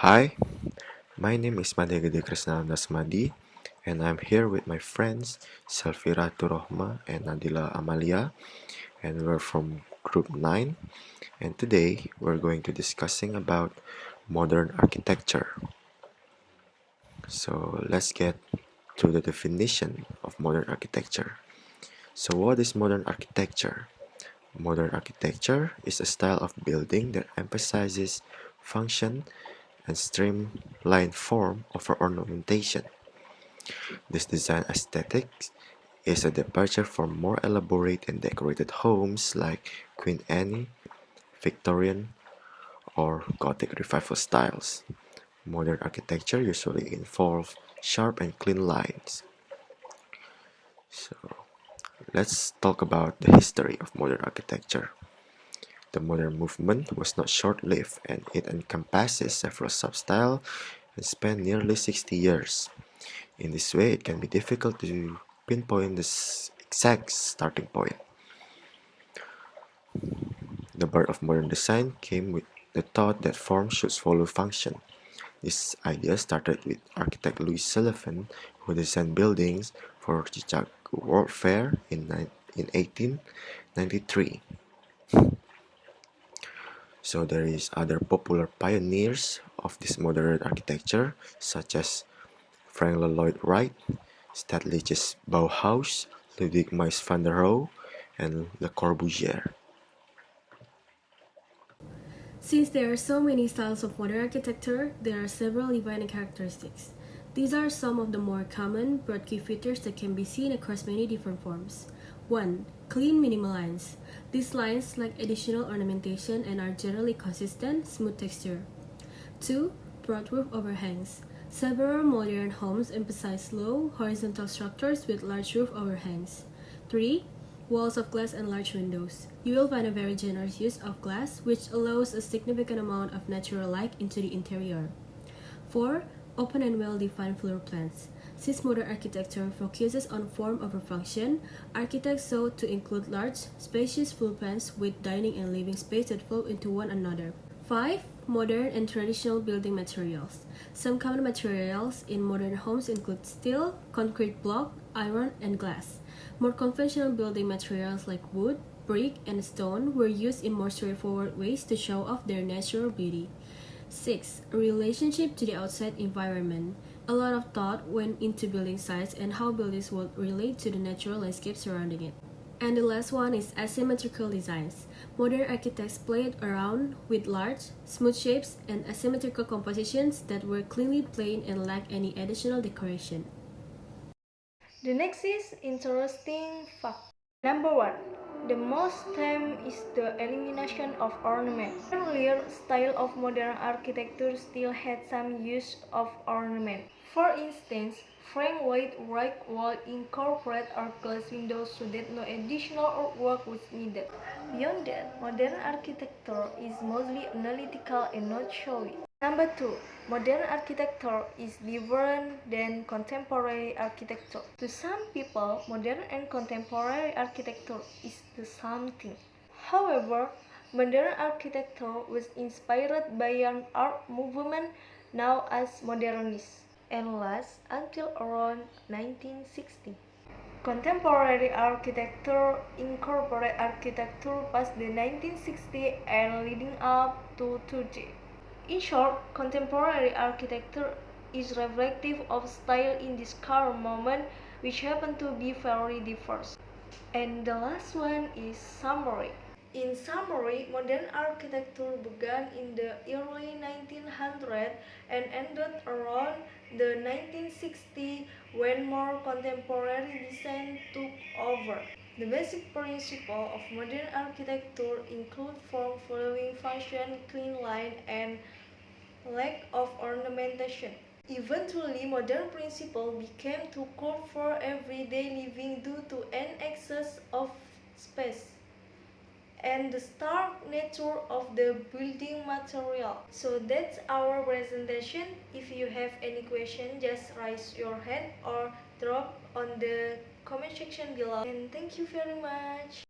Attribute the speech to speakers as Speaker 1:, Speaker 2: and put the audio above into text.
Speaker 1: Hi, my name is Madhegede Krisnananda Smadi, and I'm here with my friends Selfira Turohma and Nadila Amalia, and we're from Group 9. And today we're going to discussing about modern architecture. So let's get to the definition of modern architecture. So what is modern architecture? Modern architecture is a style of building that emphasizes function and streamlined form over ornamentation. This design aesthetic is a departure from more elaborate and decorated homes like Queen Anne, Victorian, or Gothic Revival styles. Modern architecture usually involves sharp and clean lines. So let's talk about the history of modern architecture. The modern movement was not short-lived, and it encompasses several sub-styles and spanned nearly 60 years. In this way, it can be difficult to pinpoint the exact starting point. The birth of modern design came with the thought that form should follow function. This idea started with architect Louis Sullivan, who designed buildings for Chicago World Fair in 1893. So there is other popular pioneers of this modern architecture, such as Frank Lloyd Wright, Stedtlich's Bauhaus, Ludwig Mies van der Rohe, and Le Corbusier.
Speaker 2: Since there are so many styles of modern architecture, there are several defining characteristics. These are some of the more common, broad key features that can be seen across many different forms. 1. Clean minimal lines. These lines lack additional ornamentation and are generally consistent, smooth texture. 2. Broad roof overhangs. Several modern homes emphasize low, horizontal structures with large roof overhangs. 3. Walls of glass and large windows. You will find a very generous use of glass, which allows a significant amount of natural light into the interior. 4. Open and well-defined floor plans. Since modern architecture focuses on form over function, architects sought to include large, spacious floor plans with dining and living space that flow into one another. 5. Modern and traditional building materials. Some common materials in modern homes include steel, concrete block, iron, and glass. More conventional building materials like wood, brick, and stone were used in more straightforward ways to show off their natural beauty. 6. Relationship to the outside environment. A lot of thought went into building sites and how buildings would relate to the natural landscape surrounding it. And the last one is asymmetrical designs. Modern architects played around with large, smooth shapes and asymmetrical compositions that were cleanly plain and lacked any additional decoration.
Speaker 3: The next is interesting fact. Number 1. The most theme is the elimination of ornament. Earlier style of modern architecture still had some use of ornament. For instance, Frank Lloyd Wright would incorporate arch glass windows so that no additional artwork was needed. Beyond that, modern architecture is mostly analytical and not showy. Number 2. Modern architecture is different than contemporary architecture. To some people, modern and contemporary architecture is the same thing. However, modern architecture was inspired by an art movement known as modernism and lasts until around 1960. Contemporary architecture incorporated architecture past the 1960s and leading up to today. In short, contemporary architecture is reflective of style in this current moment, which happen to be very diverse. And the last one is summary. In summary, modern architecture began in the early 1900s and ended around the 1960s when more contemporary design took over. The basic principle of modern architecture include form following function, clean line, and lack of ornamentation. Eventually, modern principles became too cold for everyday living due to an excess of space and the stark nature of the building material. So that's our presentation. If you have any question, just raise your hand or drop on the comment section below. And thank you very much.